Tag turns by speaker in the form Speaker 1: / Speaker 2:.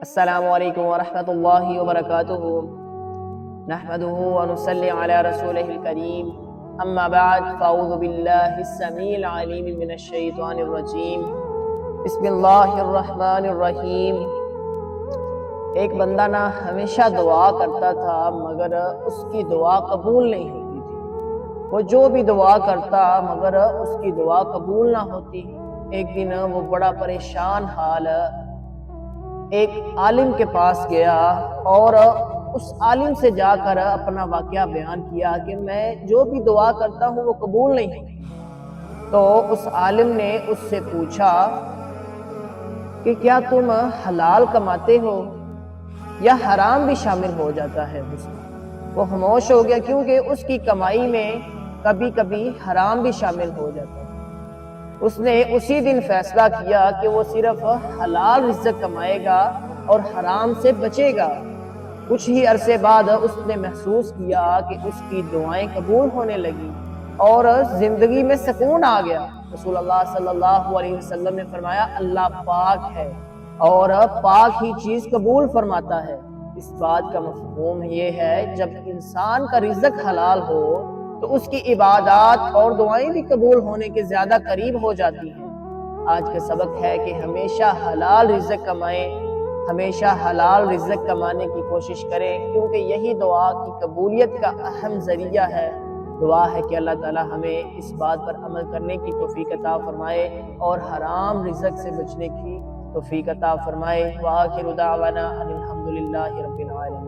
Speaker 1: السلام علیکم ورحمۃ اللہ وبرکاتہ نحمده ونصلی علی رسولہ الکریم اما بعد فاعوذ باللہ السمیع العلیم من الشیطان الرجیم بسم اللہ الرحمن الرحیم۔ ایک بندہ نا ہمیشہ دعا کرتا تھا مگر اس کی دعا قبول نہیں ہوتی تھی۔ وہ جو بھی دعا کرتا مگر اس کی دعا قبول نہ ہوتی۔ ایک دن وہ بڑا پریشان حال ایک عالم کے پاس گیا اور اس عالم سے جا کر اپنا واقعہ بیان کیا کہ میں جو بھی دعا کرتا ہوں وہ قبول نہیں ہوتی۔ تو اس عالم نے اس سے پوچھا کہ کیا تم حلال کماتے ہو یا حرام بھی شامل ہو جاتا ہے اس میں؟ وہ خاموش ہو گیا کیونکہ اس کی کمائی میں کبھی کبھی حرام بھی شامل ہو جاتا ہے۔ اس نے اسی دن فیصلہ کیا کہ وہ صرف حلال رزق کمائے گا اور حرام سے بچے گا۔ کچھ ہی عرصے بعد اس نے محسوس کیا کہ اس کی دعائیں قبول ہونے لگی اور زندگی میں سکون آ گیا۔ رسول اللہ صلی اللہ علیہ وسلم نے فرمایا اللہ پاک ہے اور پاک ہی چیز قبول فرماتا ہے۔ اس بات کا مفہوم یہ ہے جب انسان کا رزق حلال ہو تو اس کی عبادات اور دعائیں بھی قبول ہونے کے زیادہ قریب ہو جاتی ہیں۔ آج کا سبق ہے کہ ہمیشہ حلال رزق کمائیں، ہمیشہ حلال رزق کمانے کی کوشش کریں، کیونکہ یہی دعا کی قبولیت کا اہم ذریعہ ہے۔ دعا ہے کہ اللہ تعالی ہمیں اس بات پر عمل کرنے کی توفیق عطا فرمائے اور حرام رزق سے بچنے کی توفیق عطا فرمائے۔ وآخر دعوانا ان الحمد للہ رب العالمین۔